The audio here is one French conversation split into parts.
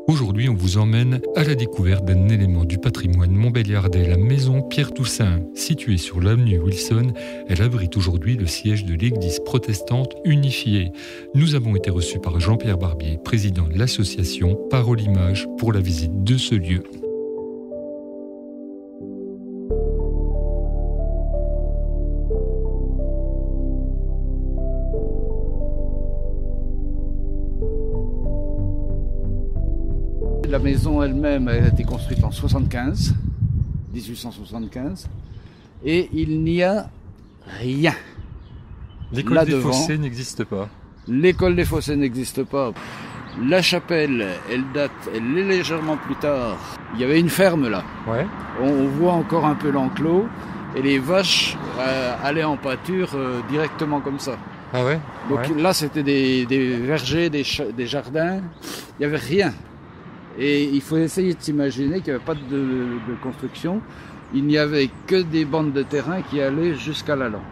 Aujourd'hui, on vous emmène à la découverte d'un élément du patrimoine montbéliardais, la maison Pierre Toussaint. Située sur l'avenue Wilson, elle abrite aujourd'hui le siège de l'église protestante unifiée. Nous avons été reçus par Jean-Pierre Barbier, président de l'association Parole Image, pour la visite de ce lieu. La maison elle-même a été construite en 1875, et il n'y a rien. L'école des fossés n'existe pas. L'école des fossés n'existe pas. La chapelle, elle est légèrement plus tard. Il y avait une ferme là. Ouais. On voit encore un peu l'enclos, et les vaches allaient en pâture directement comme ça. Ah ouais. Donc là, c'était des vergers, des jardins. Il n'y avait rien. Et il faut essayer de s'imaginer qu'il n'y avait pas de construction. Il n'y avait que des bandes de terrain qui allaient jusqu'à la lande.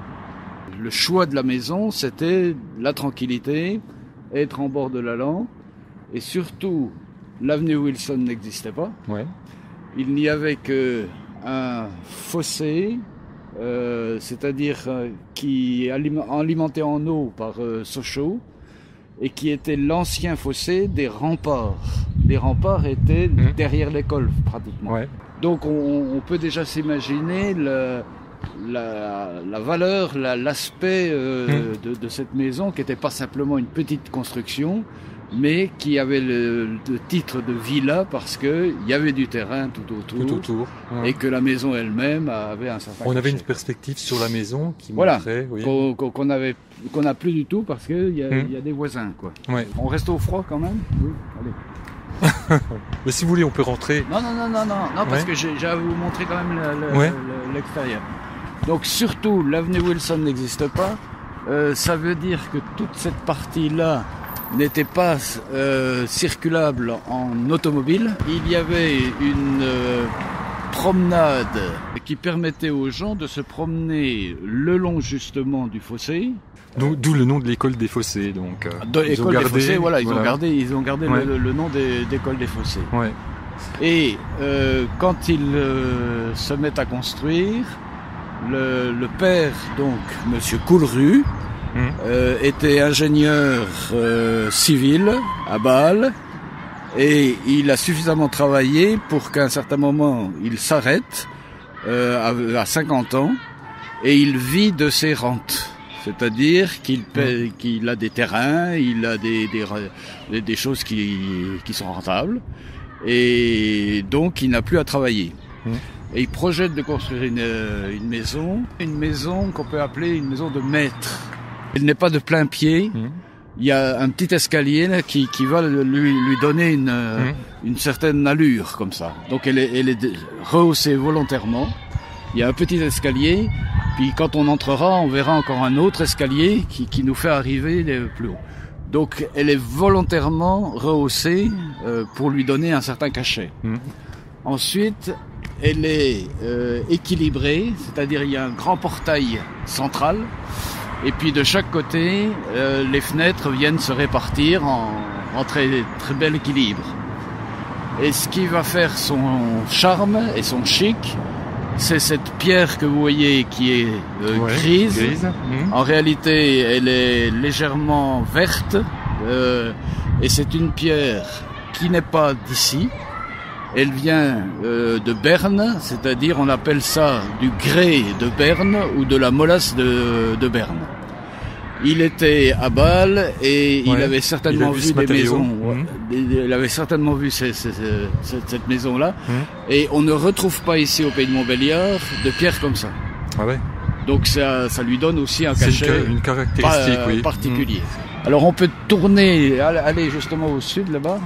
Le choix de la maison, c'était la tranquillité, être en bord de la lande. Et surtout, l'avenue Wilson n'existait pas. Ouais. Il n'y avait qu'un fossé, c'est-à-dire qui est alimenté en eau par Sochaux, et qui était l'ancien fossé des remparts. Les remparts étaient derrière l'école, pratiquement. Ouais. Donc on peut déjà s'imaginer la valeur, l'aspect de cette maison, qui n'était pas simplement une petite construction, mais qui avait le titre de villa parce qu'il y avait du terrain tout autour, ouais. Et que la maison elle-même avait un certain avait une perspective sur la maison qui montrait... Oui. Qu'on n'a plus du tout parce qu'il y a des voisins, quoi. Ouais. On reste au froid quand même. Oui, allez. Mais si vous voulez, on peut rentrer. Non, parce que j'ai à vous montrer quand même l'extérieur. Donc surtout, l'avenue Wilson n'existe pas. Ça veut dire que toute cette partie-là n'était pas circulable en automobile. Il y avait une promenade qui permettait aux gens de se promener le long justement du fossé. D'où le nom de l'école des fossés, donc. Ils ont gardé le nom d'école des fossés. Ouais. Et quand ils se mettent à construire, le père, donc Monsieur Coulru, était ingénieur civil à Bâle, et il a suffisamment travaillé pour qu'à un certain moment il s'arrête à 50 ans, et il vit de ses rentes. C'est-à-dire qu'il a des terrains, il a des choses qui sont rentables, et donc il n'a plus à travailler. Et il projette de construire une maison qu'on peut appeler une maison de maître. Elle n'est pas de plein pied. Il y a un petit escalier là, qui va lui donner une certaine allure comme ça. Donc elle est rehaussée volontairement. Il y a un petit escalier. Puis quand on entrera, on verra encore un autre escalier qui nous fait arriver plus haut. Donc elle est volontairement rehaussée pour lui donner un certain cachet. Ensuite, elle est équilibrée, c'est-à-dire il y a un grand portail central, et puis de chaque côté, les fenêtres viennent se répartir en très, très bel équilibre. Et ce qui va faire son charme et son chic, c'est cette pierre que vous voyez qui est grise. En réalité, elle est légèrement verte, et c'est une pierre qui n'est pas d'ici. Elle vient de Berne, c'est-à-dire on appelle ça du grès de Berne ou de la molasse de Berne. Il était à Bâle et il avait certainement vu des maisons. Il avait certainement vu cette maison-là. Et on ne retrouve pas ici au Pays de Montbéliard de pierres comme ça. Ah ouais. Donc ça lui donne aussi un cachet une caractéristique particulier. Alors on peut tourner, aller justement au sud là-bas.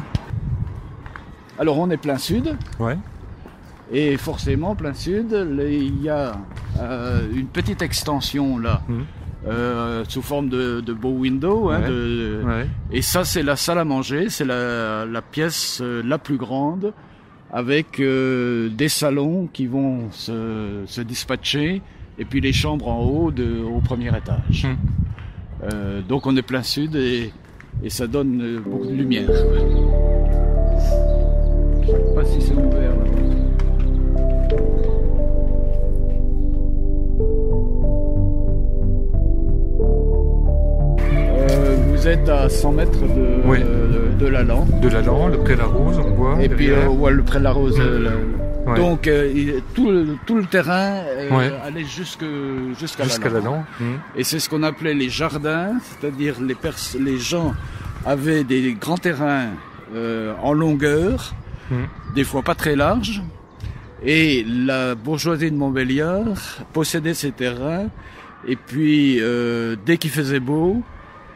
Alors on est plein sud. Ouais. Et forcément, plein sud, il y a une petite extension là. Sous forme de bow window, et ça c'est la salle à manger, c'est la pièce la plus grande, avec des salons qui vont se dispatcher, et puis les chambres en haut au premier étage. Donc on est plein sud, et et ça donne beaucoup de lumière. Je sais pas si c'est ouvert là. Vous êtes à 100 mètres de l'Allan. De l'Allan, le Pré la Rose, on voit. Et puis le Pré la Rose. Ouais. Donc tout le terrain allait jusqu'à l'Allan. Et c'est ce qu'on appelait les jardins, c'est-à-dire les gens avaient des grands terrains en longueur, des fois pas très larges, et la bourgeoisie de Montbéliard possédait ces terrains, et puis dès qu'il faisait beau,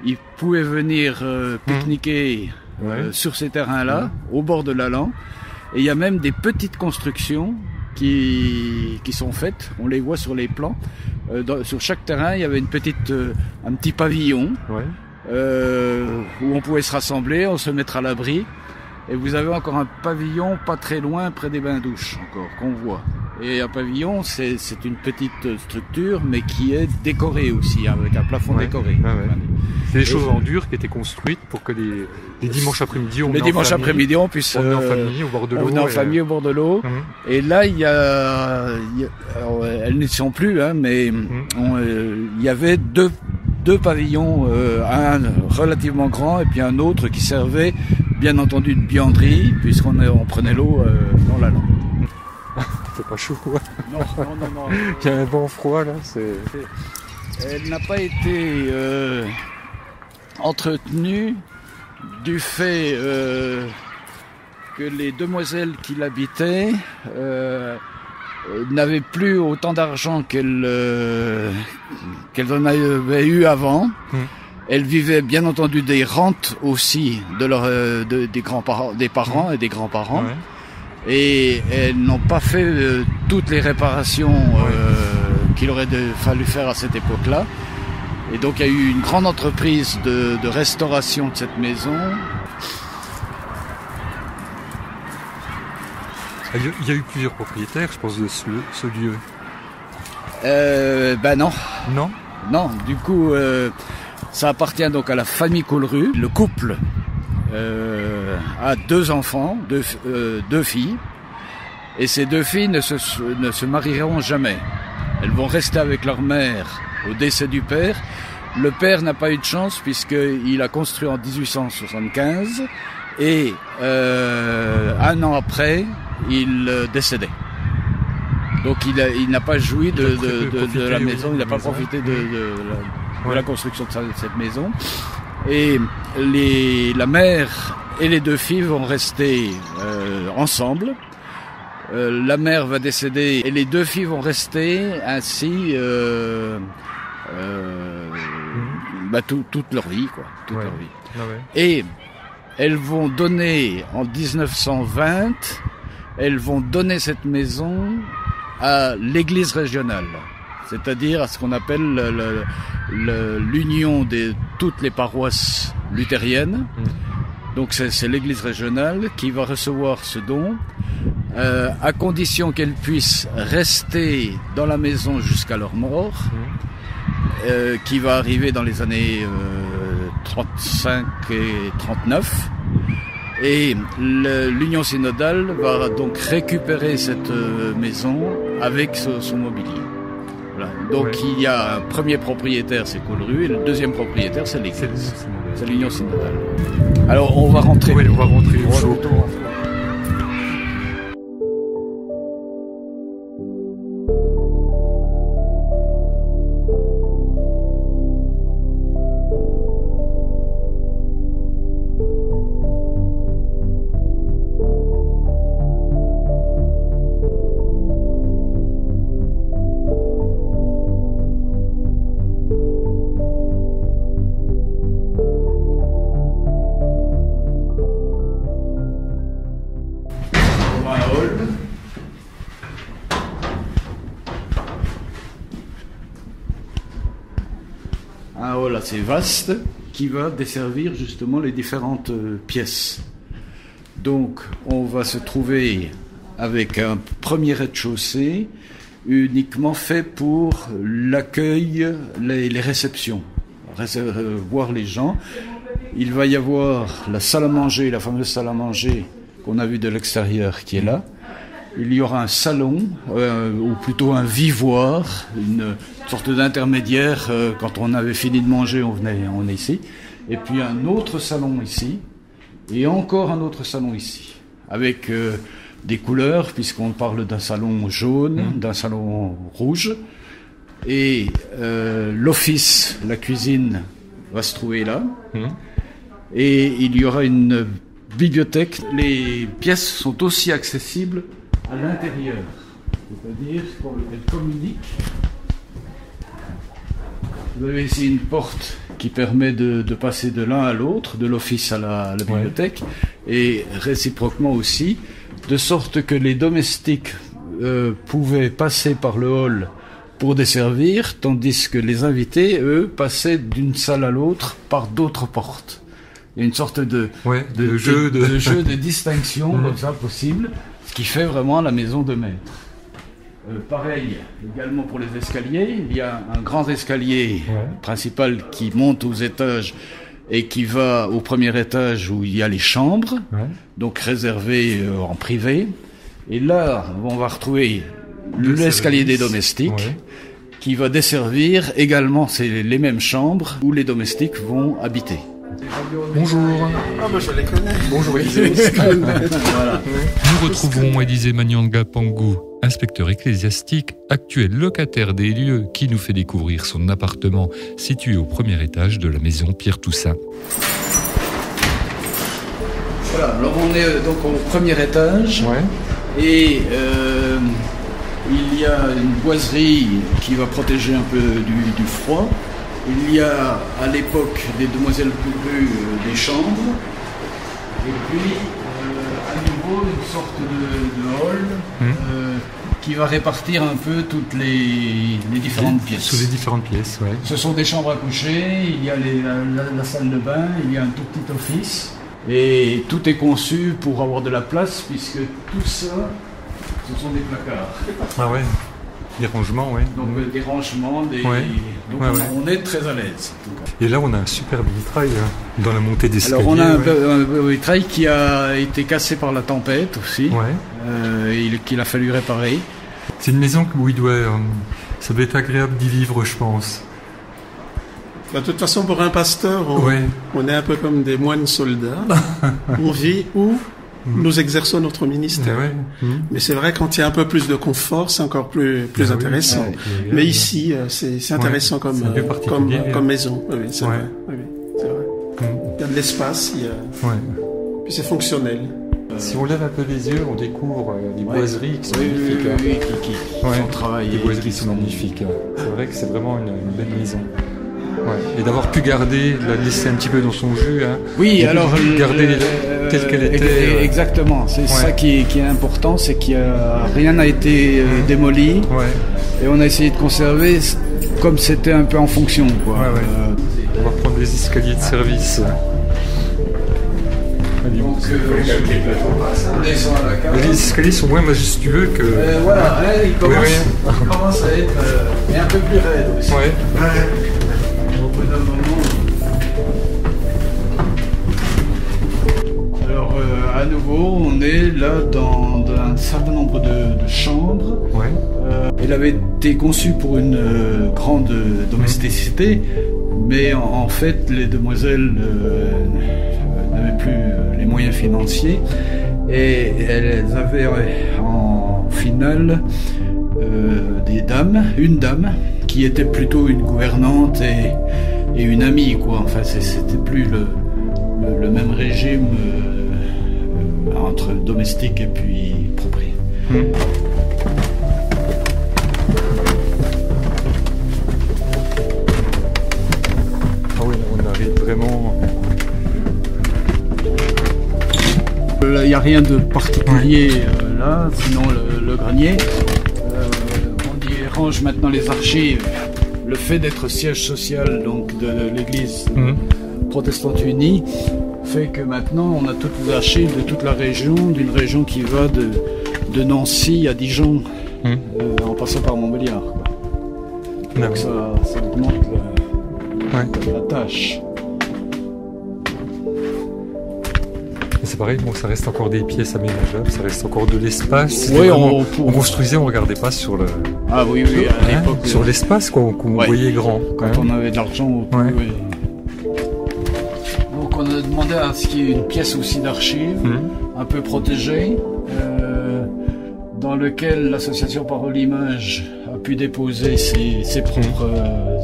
ils pouvaient venir pique-niquer sur ces terrains-là, au bord de l'Allan. Et il y a même des petites constructions qui sont faites. On les voit sur les plans. Sur chaque terrain, il y avait un petit pavillon où on pouvait se rassembler, on se mettre à l'abri. Et vous avez encore un pavillon pas très loin, près des bains-douches, encore, qu'on voit. Et un pavillon, c'est une petite structure, mais qui est décorée aussi, avec un plafond décoré. C'est des choses en dur qui étaient construites pour que les dimanches après-midi, on puisse on est en famille au bord de l'eau. On est en famille au bord de l'eau. Et là, elles n'y sont plus, mais il y avait deux pavillons, un relativement grand et puis un autre qui servait, bien entendu, de buanderie, puisqu'on prenait l'eau dans l'Allan. C'est pas chaud, Non. Il y a un vent froid, là. Elle n'a pas été entretenue du fait que les demoiselles qui l'habitaient n'avaient plus autant d'argent qu'elles en avaient eu avant. Elles vivaient bien entendu des rentes aussi des grands-parents, des parents et des grands-parents. Et elles n'ont pas fait toutes les réparations qu'il aurait fallu faire à cette époque-là. Et donc il y a eu une grande entreprise de restauration de cette maison. Il y a eu plusieurs propriétaires, je pense, de ce lieu. Non. Non ? Non, du coup, ça appartient donc à la famille Collerus. Le couple a 2 enfants, deux filles, et ces 2 filles ne se marieront jamais. Elles vont rester avec leur mère au décès du père. Le père n'a pas eu de chance puisqu'il a construit en 1875 et 1 an après, il décédait. Donc il n'a pas joui de la maison, il n'a pas profité de la construction de cette maison. Et la mère et les 2 filles vont rester ensemble. La mère va décéder et les 2 filles vont rester ainsi toute leur vie, quoi. Leur vie. Et elles vont donner en 1920, elles vont donner cette maison à l'église régionale. C'est-à-dire à ce qu'on appelle l'union de toutes les paroisses luthériennes. Donc c'est l'église régionale qui va recevoir ce don, à condition qu'elle puisse rester dans la maison jusqu'à leur mort, qui va arriver dans les années 35 et 39. Et l'union synodale va donc récupérer cette maison avec son mobilier. Voilà. Donc il y a un premier propriétaire, c'est Collerus, et le deuxième propriétaire, c'est l'église. C'est l'union synodale. Alors on va rentrer. Oui, on va rentrer. Un hall assez vaste qui va desservir justement les différentes pièces. Donc on va se trouver avec un premier rez-de-chaussée uniquement fait pour l'accueil, les réceptions, voir les gens. il va y avoir la salle à manger, la fameuse salle à manger qu'on a vue de l'extérieur qui est là. Il y aura un salon, ou plutôt un vivoire, une sorte d'intermédiaire. Quand on avait fini de manger, on est ici. Et puis un autre salon ici, et encore un autre salon ici, avec des couleurs, puisqu'on parle d'un salon jaune, d'un salon rouge. Et l'office, la cuisine, va se trouver là. Et il y aura une bibliothèque. Les pièces sont aussi accessibles à l'intérieur, c'est-à-dire qu'elles communiquent. Vous avez ici une porte qui permet de passer de l'un à l'autre, de l'office à la bibliothèque, et réciproquement aussi, de sorte que les domestiques pouvaient passer par le hall pour desservir, tandis que les invités, eux, passaient d'une salle à l'autre par d'autres portes. Il y a une sorte de jeu de distinction comme ça possible, ce qui fait vraiment la maison de maître. Pareil également pour les escaliers. Il y a un grand escalier principal qui monte aux étages et qui va au premier étage où il y a les chambres, donc réservées en privé. Et là, on va retrouver l'escalier des domestiques qui va desservir également les mêmes chambres où les domestiques vont habiter. Bonjour. Ah bah je les connais. Bonjour Élisée. Voilà. Nous retrouvons Élisée Manyanga Pangou, inspecteur ecclésiastique, actuel locataire des lieux, qui nous fait découvrir son appartement situé au premier étage de la maison Pierre Toussaint. Voilà, alors on est donc au premier étage et il y a une boiserie qui va protéger un peu du froid. Il y a à l'époque des demoiselles Courbus des chambres, et puis à nouveau une sorte de hall qui va répartir un peu toutes les différentes pièces. Sous les différentes pièces, oui. Ce sont des chambres à coucher, il y a la salle de bain, il y a un tout petit office, et tout est conçu pour avoir de la place, puisque tout ça, ce sont des placards. Ah ouais. Des rangements, oui. Donc des rangements, donc on est très à l'aise. Et là, on a un superbe vitrail dans la montée d'escalier. Alors on a un vitrail qui a été cassé par la tempête aussi, qu'il a fallu réparer. C'est une maison où ça doit être agréable d'y vivre, je pense. Bah, de toute façon, pour un pasteur, on est un peu comme des moines soldats. On vit où nous exerçons notre ministère. Mais c'est vrai, quand il y a un peu plus de confort, c'est encore plus intéressant. Mais ici, c'est intéressant comme maison. Oui, c'est vrai. C'est vrai. Il y a de l'espace, puis c'est fonctionnel. Si on lève un peu les yeux, on découvre des boiseries qui sont magnifiques. Des boiseries sont magnifiques. C'est vrai que c'est vraiment une belle maison. Et d'avoir pu la laisser un petit peu dans son jus. Oui, alors garder telle qu'elle était. Exactement, c'est ça qui est important, c'est rien n'a été démoli. Et on a essayé de conserver comme c'était un peu en fonction. On va prendre les escaliers de service. Donc, les escaliers sont moins majestueux que. Ils commencent à être un peu plus raides aussi. Alors à nouveau, on est là dans un certain nombre de chambres. Elle avait été conçue pour une grande domesticité, mais en fait les demoiselles n'avaient plus les moyens financiers et elles avaient en finale une dame qui était plutôt une gouvernante et une amie, quoi. Enfin, c'était plus le même régime entre domestique et puis propriétaire. Ah oui, on arrive vraiment. Il n'y a rien de particulier là, sinon le grenier. On y range maintenant les archives. Le fait d'être siège social donc de l'Église protestante unie fait que maintenant on a toutes les archives de toute la région, d'une région qui va de Nancy à Dijon, en passant par Montbéliard. Donc ça augmente la tâche. c'est pareil, bon, ça reste encore des pièces aménageables, ça reste encore de l'espace. Oui, on construisait, on regardait pas sur le... Ah oui, à l'époque. Sur l'espace qu'on voyait grand. Quand on avait de l'argent. Oui. Donc on a demandé à ce qu'il y ait une pièce aussi d'archives, un peu protégée, dans lequel l'association Parole Image a pu déposer ses propres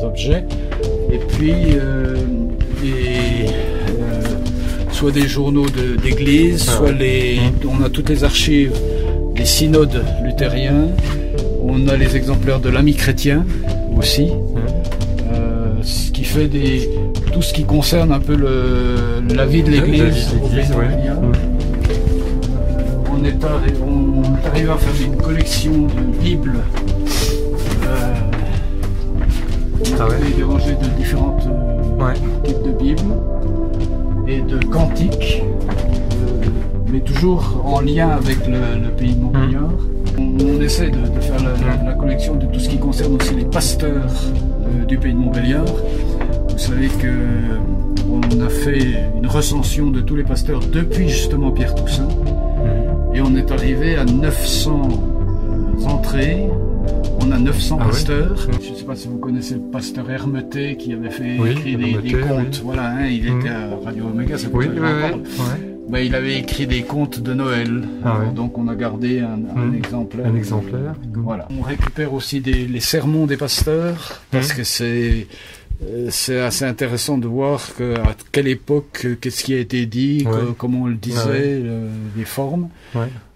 objets. Et puis, soit des journaux d'église, soit on a toutes les archives des synodes luthériens, on a les exemplaires de l'Ami chrétien aussi, ce qui fait tout ce qui concerne un peu la vie de l'église. On est arrivé à faire une collection de Bibles, des rangées de différents types de Bibles et de cantiques, mais toujours en lien avec le pays de Montbéliard. On essaie de faire la collection de tout ce qui concerne aussi les pasteurs du pays de Montbéliard. Vous savez qu'on a fait une recension de tous les pasteurs depuis justement Pierre Toussaint. Et on est arrivé à 900 entrées. On a 900 pasteurs. Je ne sais pas si vous connaissez le pasteur Hermeté qui avait fait écrit des contes. Voilà, il était à Radio Omega, ça il avait écrit des contes de Noël. Donc on a gardé un exemplaire. Un exemplaire. Voilà. On récupère aussi les sermons des pasteurs parce que c'est assez intéressant de voir à quelle époque, qu'est-ce qui a été dit, comment on le disait, les formes.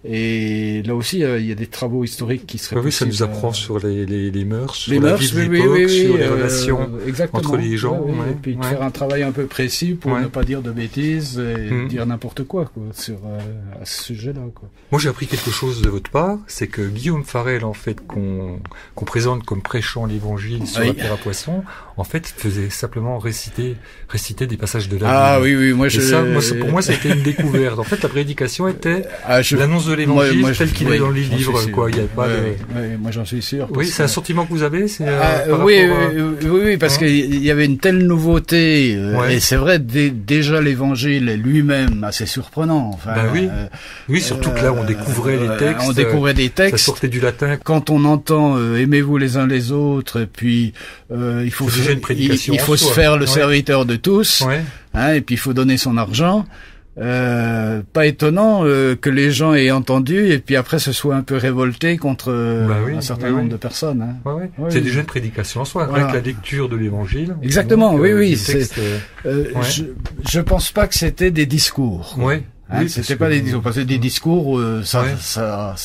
Et là aussi, il y a des travaux historiques qui seraient possibles. Ça nous apprend sur les mœurs, sur la vie de l'époque, sur les relations entre les gens. Et puis de faire un travail un peu précis pour ne pas dire de bêtises et dire n'importe quoi à ce sujet-là. Moi, j'ai appris quelque chose de votre part, c'est que Guillaume Farel, en fait, qu'on présente comme prêchant l'évangile sur la pierre à poisson, en fait, faisait simplement réciter des passages de la Bible. Pour moi, ça a été une découverte. En fait, la prédication était l'annonce de l'évangile tel qu'il est dans les livres, quoi. Il y a pas moi j'en suis sûr. Oui, c'est un sentiment que vous avez, oui, parce qu'il y avait une telle nouveauté, et c'est vrai, déjà l'évangile est lui-même assez surprenant. Oui, surtout que là, on découvrait les textes. On découvrait des textes. Ça sortait du latin. Quand on entend aimez-vous les uns les autres, et puis il faut se faire le serviteur de tous, et puis il faut donner son argent. Pas étonnant que les gens aient entendu et puis après se soient un peu révoltés contre un certain nombre de personnes. C'est déjà une prédication en soi, avec la lecture de l'évangile. Exactement, je pense pas que c'était des discours. C'était pas des discours, parce que des discours, ça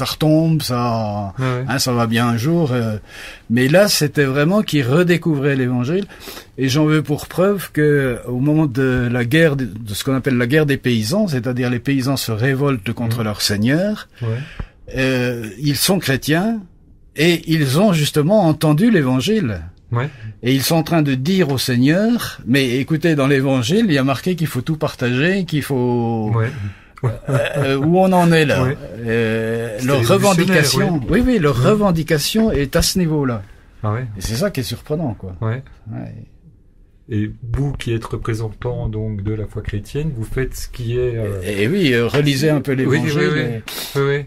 retombe, ça va bien un jour. Mais là, c'était vraiment qu'ils redécouvraient l'évangile. Et j'en veux pour preuve que au moment de la guerre, de ce qu'on appelle la guerre des paysans, c'est-à-dire les paysans se révoltent contre leur seigneur, ils sont chrétiens et ils ont justement entendu l'évangile. Et ils sont en train de dire au Seigneur, mais écoutez, dans l'évangile, il y a marqué qu'il faut tout partager, qu'il faut... où on en est là. Leur revendication, leur revendication est à ce niveau-là. Et c'est ça qui est surprenant, quoi. Et vous qui êtes représentant donc de la foi chrétienne, vous faites ce qui est... Et relisez un peu l'évangile.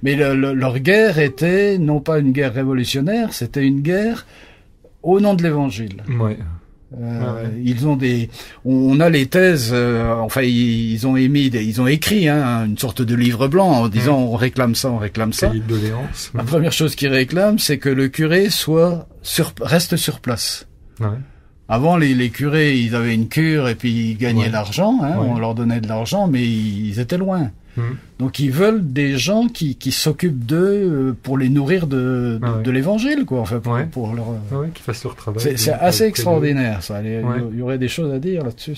Mais leur guerre était non pas une guerre révolutionnaire, c'était une guerre au nom de l'évangile. Ils ont on a les thèses, ils ont écrit une sorte de livre blanc en disant on réclame ça. La première chose qu'ils réclament, c'est que le curé reste sur place. Avant, les curés, ils avaient une cure et puis ils gagnaient l'argent, on leur donnait de l'argent, mais ils étaient loin. Donc ils veulent des gens qui s'occupent d'eux pour les nourrir de l'évangile, quoi. Enfin, pour leur qu'ils fassent leur travail. C'est assez extraordinaire, ça. Il y aurait des choses à dire là-dessus.